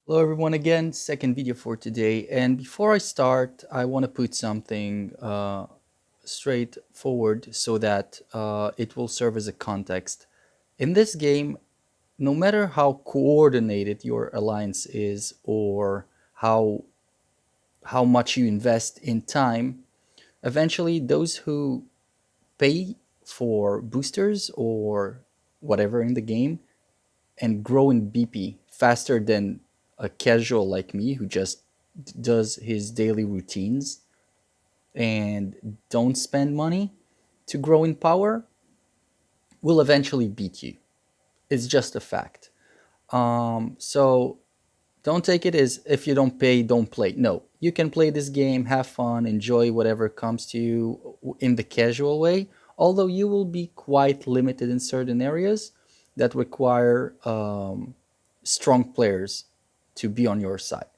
Hello everyone again, second video for today. And before I start, I want to put something straightforward so that it will serve as a context. In this game, no matter how coordinated your alliance is or how much you invest in time, eventually those who pay for boosters or whatever in the game and grow in BP faster than a casual like me who just does his daily routines and don't spend money to grow in power will eventually beat you. It's just a fact. So don't take it as if you don't pay, don't play. No, you can play this game, have fun, enjoy whatever comes to you in the casual way, although you will be quite limited in certain areas that require strong players to be on your side.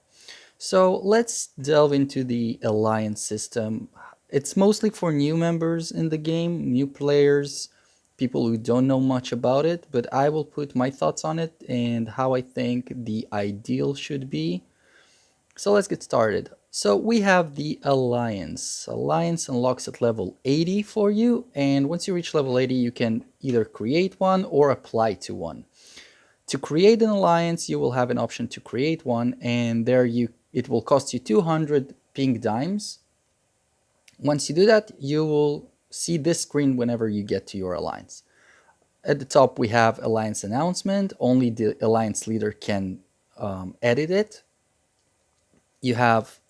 So let's delve into the alliance system. It's mostly for new members in the game, new players, people who don't know much about it, but I will put my thoughts on it and how I think the ideal should be. So let's get started. So we have the Alliance. Alliance unlocks at level 80 for you, and once you reach level 80, you can either create one or apply to one. To create an alliance, you will have an option to create one, and there it will cost you 200 pink dimes. Once you do that, you will see this screen whenever you get to your alliance. At the top, we have alliance announcement. Only the alliance leader can edit it. You have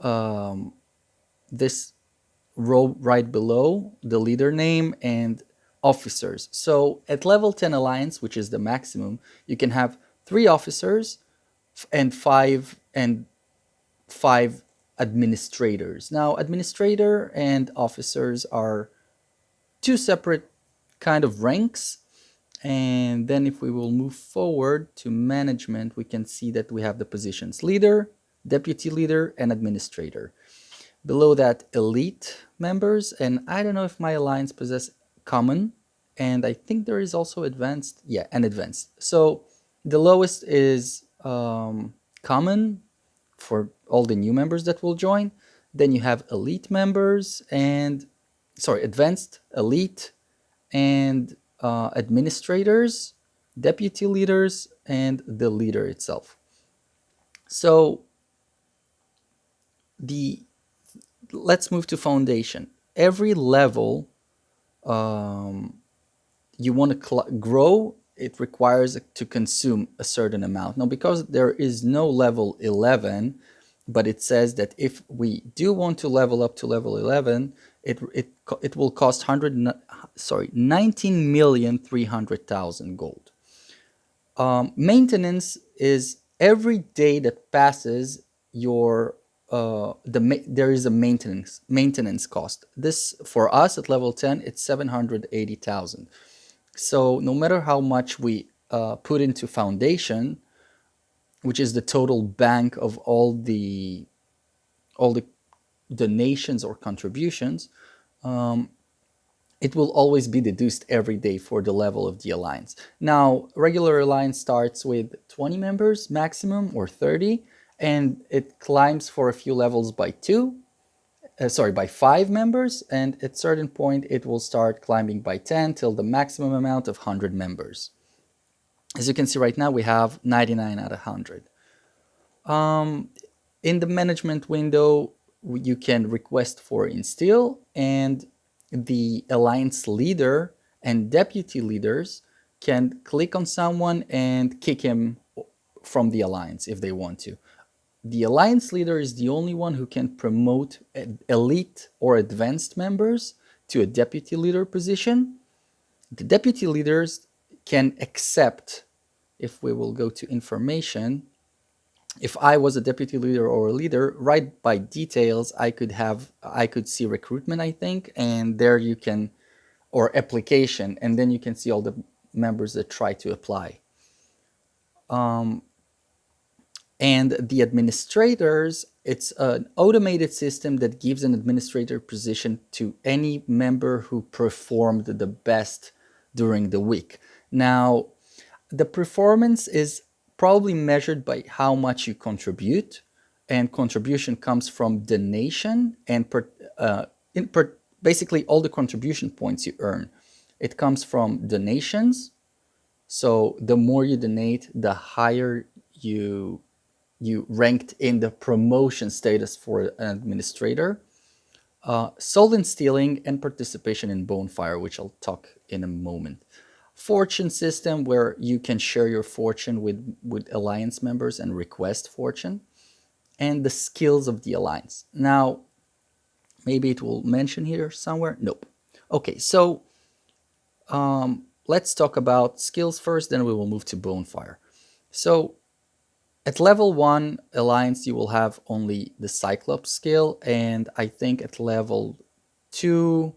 this row right below the leader name and officers. So at level 10 alliance, which is the maximum, you can have 3 officers and five administrators. Now, administrator and officers are two separate kind of ranks. And then if we will move forward to management, we can see that we have the positions leader, deputy leader, and administrator. Below that, elite members. And I don't know if my alliance possess common. And I think there is also advanced. Yeah, and advanced. So the lowest is common for all the new members that will join. Then you have elite members and, sorry, advanced, elite, and administrators, deputy leaders, and the leader itself. So the let's move to foundation. Every level you want to grow, it requires to consume a certain amount. Now, because there is no level 11, but it says that if we do want to level up to level 11, it will cost 19,300,000 gold. Maintenance is every day that passes your there is a maintenance cost. This for us at level 10, it's 780,000. So no matter how much we put into foundation, which is the total bank of all the donations or contributions, it will always be deduced every day for the level of the alliance. Now, regular alliance starts with 20 members maximum or 30, and it climbs for a few levels by by 5 members, and at certain point it will start climbing by 10 till the maximum amount of 100 members. As you can see right now, we have 99 out of 100. In the management window, you can request for instill, and the alliance leader and deputy leaders can click on someone and kick him from the alliance if they want to. The alliance leader is the only one who can promote elite or advanced members to a deputy leader position. The deputy leaders can accept, if we will go to information, if I was a deputy leader or a leader, right by details, I could see recruitment, I think, and there you can, or application, and then you can see all the members that try to apply. And the administrators, it's an automated system that gives an administrator position to any member who performed the best during the week. Now, the performance is probably measured by how much you contribute, and contribution comes from donation and basically all the contribution points you earn. It comes from donations. So the more you donate, the higher you ranked in the promotion status for an administrator. Solvent stealing and participation in bonfire, which I'll talk in a moment. Fortune system, where you can share your fortune with alliance members and request fortune. And the skills of the alliance. Now, maybe it will mention here somewhere. Nope. Okay, so let's talk about skills first, then we will move to bonfire. So at level 1 alliance, you will have only the Cyclops skill, and I think at level 2,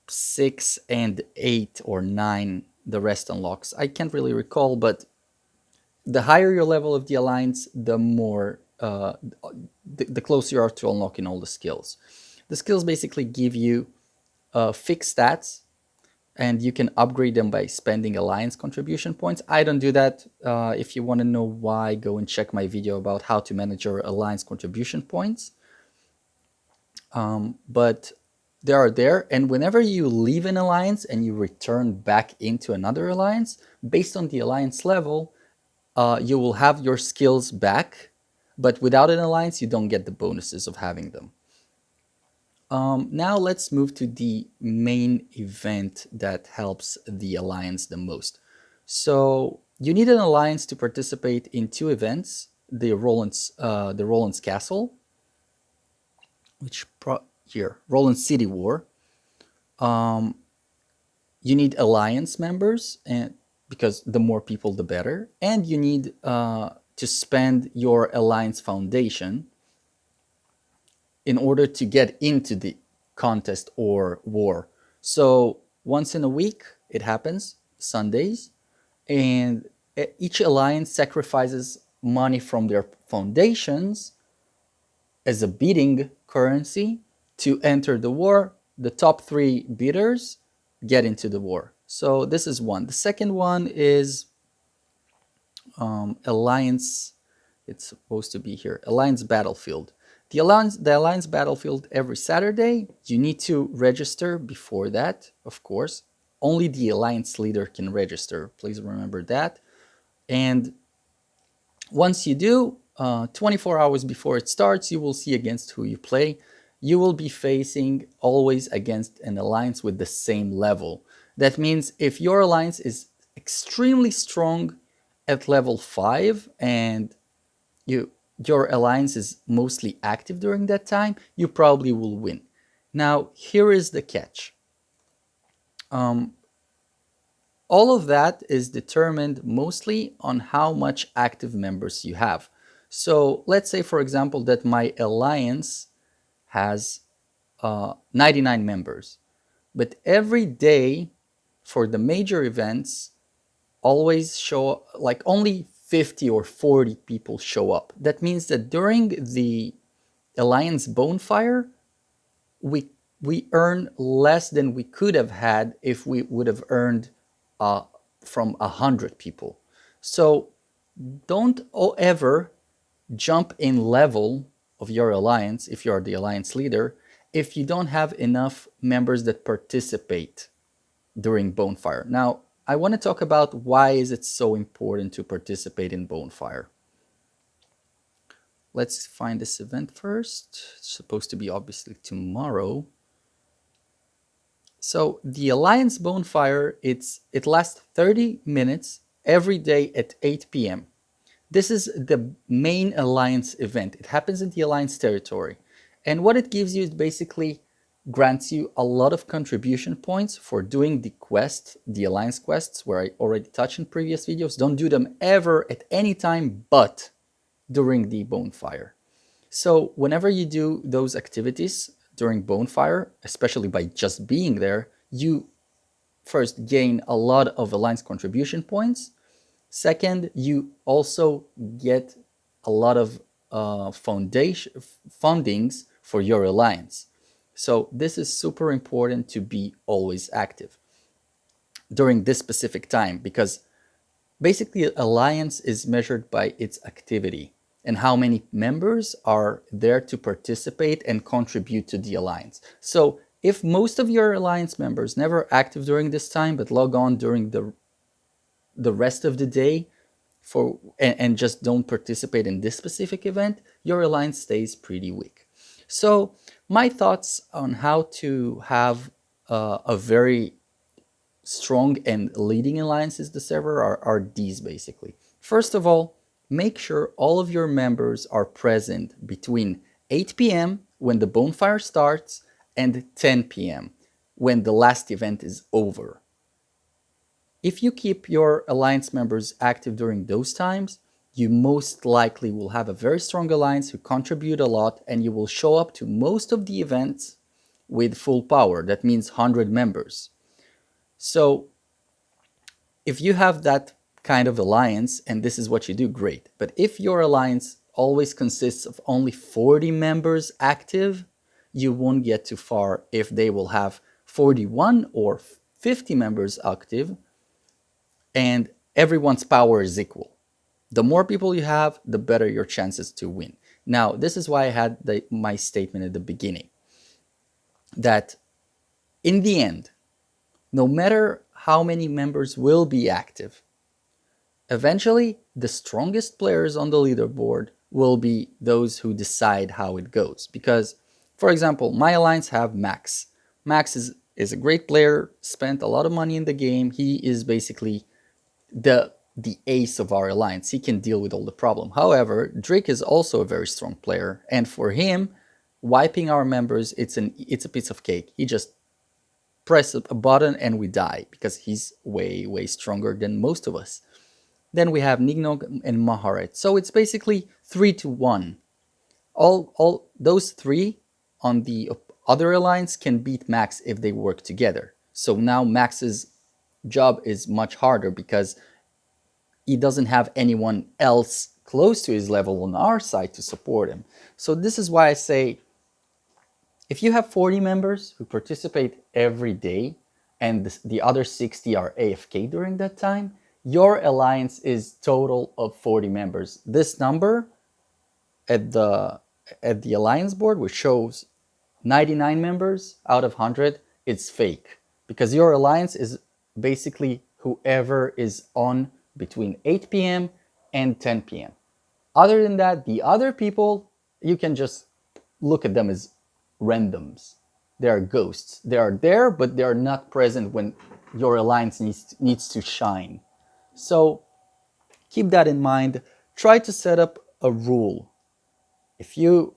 6, and 8 or 9, the rest unlocks. I can't really recall, but the higher your level of the alliance, the more the closer you are to unlocking all the skills. The skills basically give you fixed stats, and you can upgrade them by spending alliance contribution points. I don't do that. If you want to know why, go and check my video about how to manage your alliance contribution points. But they are there, and whenever you leave an alliance and you return back into another alliance, based on the alliance level, you will have your skills back, but without an alliance, you don't get the bonuses of having them. Now let's move to the main event that helps the alliance the most. So you need an alliance to participate in 2 events: the Roland's Castle, which here Roland's City War. You need alliance members, and because the more people, the better. And you need to spend your alliance foundation in order to get into the contest or war. So once in a week, it happens, Sundays, and each alliance sacrifices money from their foundations as a bidding currency to enter the war. The top 3 bidders get into the war. So this is one. The second one is Alliance. It's supposed to be here. Alliance Battlefield. The Alliance Battlefield every Saturday. You need to register before that, of course. Only the Alliance leader can register. Please remember that. And once you do, 24 hours before it starts, you will see against who you play. You will be facing always against an alliance with the same level. That means if your alliance is extremely strong at level 5 and your alliance is mostly active during that time, you probably will win. Now, here is the catch. All of that is determined mostly on how much active members you have. So let's say, for example, that my alliance has 99 members, but every day for the major events always show, like, only 50 or 40 people show up. That means that during the alliance bonfire, we earn less than we could have had if we would have earned from 100 people. So don't ever jump in level of your alliance if you are the alliance leader if you don't have enough members that participate during bonfire. Now, I want to talk about why is it so important to participate in bonfire. Let's find this event first. It's supposed to be obviously tomorrow. So the Alliance Bonfire, it lasts 30 minutes every day at 8 p.m. This is the main Alliance event. It happens in the Alliance territory. And what it gives you is basically grants you a lot of contribution points for doing the quest, the Alliance quests, where I already touched in previous videos. Don't do them ever at any time but during the bonfire. So whenever you do those activities during bonfire, especially by just being there, you first gain a lot of alliance contribution points. Second, you also get a lot of fundings for your alliance. So this is super important to be always active during this specific time, because Basically, alliance is measured by its activity and how many members are there to participate and contribute to the alliance. So if most of your alliance members never active during this time but log on during the rest of the day and just don't participate in this specific event, your alliance stays pretty weak. So my thoughts on how to have a very strong and leading alliances the server are these basically. First of all, make sure all of your members are present between 8 p.m. when the bonfire starts and 10 p.m. when the last event is over. If you keep your alliance members active during those times, you most likely will have a very strong alliance who contribute a lot, and you will show up to most of the events with full power. That means 100 members. So if you have that kind of alliance and this is what you do, great. But if your alliance always consists of only 40 members active, you won't get too far if they will have 41 or 50 members active and everyone's power is equal. The more people you have, the better your chances to win. Now, this is why I had my statement at the beginning that in the end, no matter how many members will be active, eventually the strongest players on the leaderboard will be those who decide how it goes. Because, for example, my alliance have Max. Max is a great player, spent a lot of money in the game. He is basically the ace of our alliance. He can deal with all the problem. However, Drake is also a very strong player, and for him, wiping our members, it's a piece of cake. He just press a button and we die because he's way stronger than most of us. Then we have Nignog and Maharet. So it's basically 3-1. All those three on the other alliance can beat Max if they work together. So now Max's job is much harder because he doesn't have anyone else close to his level on our side to support him. So this is why I say, if you have 40 members who participate every day and the other 60 are AFK during that time, your alliance is total of 40 members. This number at the alliance board, which shows 99 members out of 100, it's fake because your alliance is basically whoever is on between 8 p.m. and 10 p.m. Other than that, the other people, you can just look at them as randoms. They are ghosts. They are there, but they are not present when your alliance needs to shine. So keep that in mind. Try to set up a rule. If you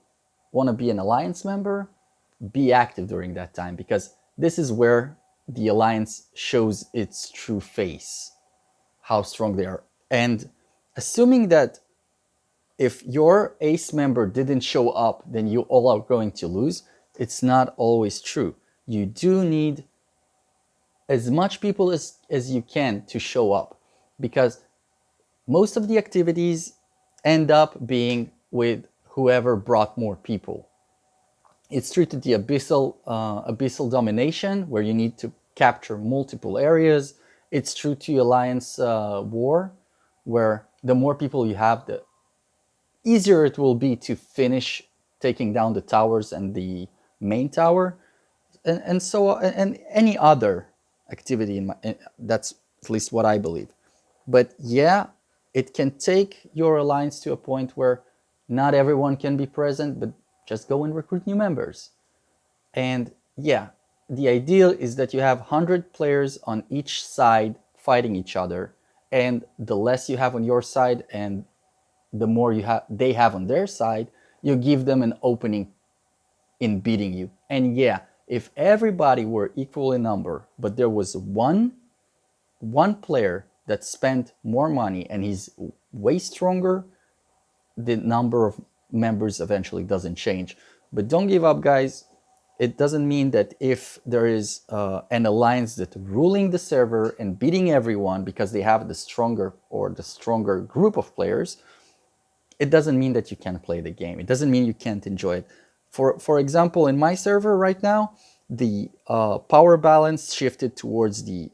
want to be an alliance member, be active during that time because this is where the alliance shows its true face, how strong they are. And assuming that if your ace member didn't show up, then you all are going to lose, it's not always true. You do need as much people as you can to show up because most of the activities end up being with whoever brought more people. It's true to the abyssal domination where you need to capture multiple areas. It's true to alliance war where the more people you have, the easier it will be to finish taking down the towers and the main tower, and so and any other activity that's at least what I believe. But yeah, it can take your alliance to a point where not everyone can be present, but just go and recruit new members. And yeah, the ideal is that you have 100 players on each side fighting each other, and the less you have on your side and the more they have on their side, you give them an opening in beating you. And yeah, if everybody were equal in number, but there was one player that spent more money and he's way stronger, the number of members eventually doesn't change. But don't give up, guys. It doesn't mean that if there is an alliance that's ruling the server and beating everyone because they have the stronger group of players, it doesn't mean that you can't play the game. It doesn't mean you can't enjoy it. For example, in my server right now, the power balance shifted towards the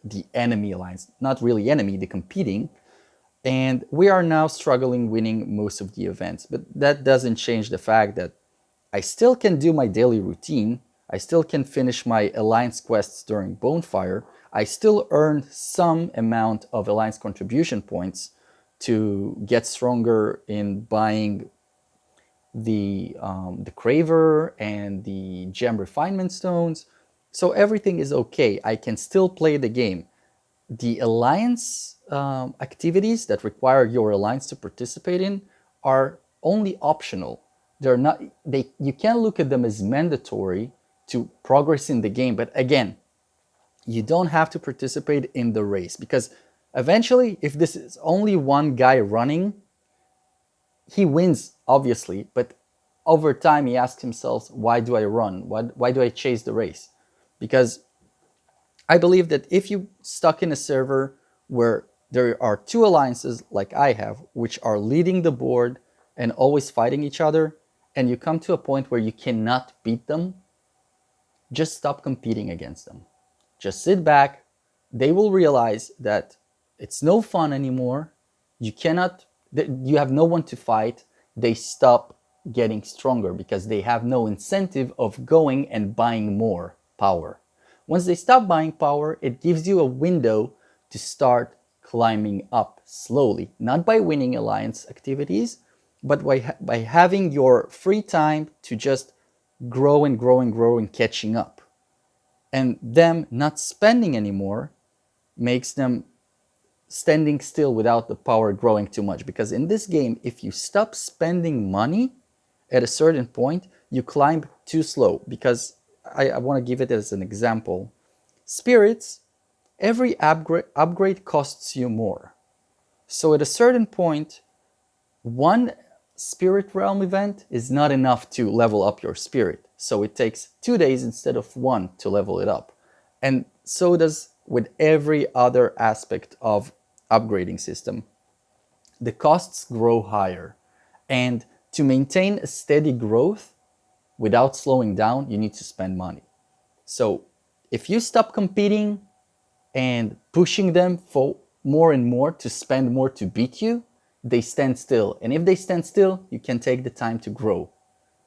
the enemy alliance, not really enemy, the competing. And we are now struggling winning most of the events. But that doesn't change the fact that I still can do my daily routine. I still can finish my alliance quests during Bonfire. I still earn some amount of alliance contribution points to get stronger in buying the Craver and the Gem Refinement Stones. So everything is okay. I can still play the game. The alliance activities that require your alliance to participate in are only optional. They're not. You can look at them as mandatory to progress in the game. But again, you don't have to participate in the race, because eventually, if this is only one guy running, he wins, obviously, but over time he asks himself, why do I run? Why do I chase the race? Because I believe that if you stuck in a server where there are two alliances like I have, which are leading the board and always fighting each other, and you come to a point where you cannot beat them, just stop competing against them. Just sit back. They will realize that it's no fun anymore. You cannot, you have no one to fight. They stop getting stronger because they have no incentive of going and buying more power. Once they stop buying power, it gives you a window to start climbing up slowly, not by winning alliance activities, but by having your free time to just grow and grow and grow and catching up. And them not spending anymore makes them standing still without the power growing too much. Because in this game, if you stop spending money at a certain point, you climb too slow. Because I want to give it as an example. Spirits, every upgrade costs you more. So at a certain point, one spirit realm event is not enough to level up your spirit. So it takes 2 days instead of 1 to level it up. And so does with every other aspect of upgrading system. The costs grow higher. And to maintain a steady growth without slowing down, you need to spend money. So if you stop competing and pushing them for more and more to spend more to beat you, they stand still. And if they stand still, you can take the time to grow.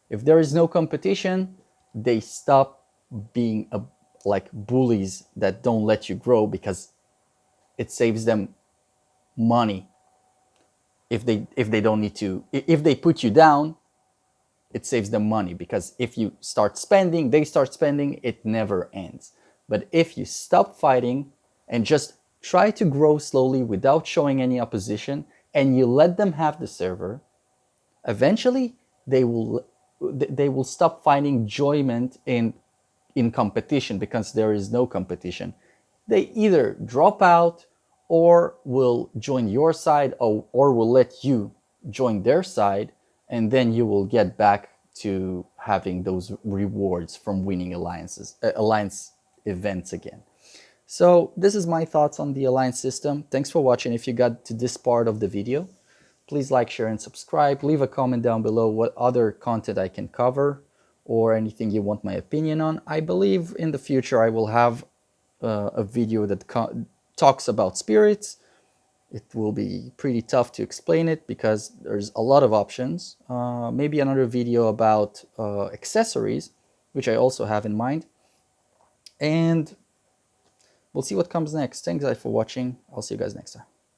If there is no competition, they stop being like bullies that don't let you grow, because it saves them money. If they don't need to, if they put you down, it saves them money, because if you start spending, they start spending, it never ends. But if you stop fighting and just try to grow slowly without showing any opposition, and you let them have the server, eventually they will stop finding enjoyment in competition, because there is no competition. They either drop out or will join your side, or will let you join their side, and then you will get back to having those rewards from winning alliance events again. So this is my thoughts on the alliance system. Thanks for watching. If you got to this part of the video, please like, share, and subscribe. Leave a comment down below what other content I can cover or anything you want my opinion on. I believe in the future I will have a video that talks about spirits. It will be pretty tough to explain it because there's a lot of options. Maybe another video about accessories, which I also have in mind. And we'll see what comes next. Thanks guys for watching. I'll see you guys next time.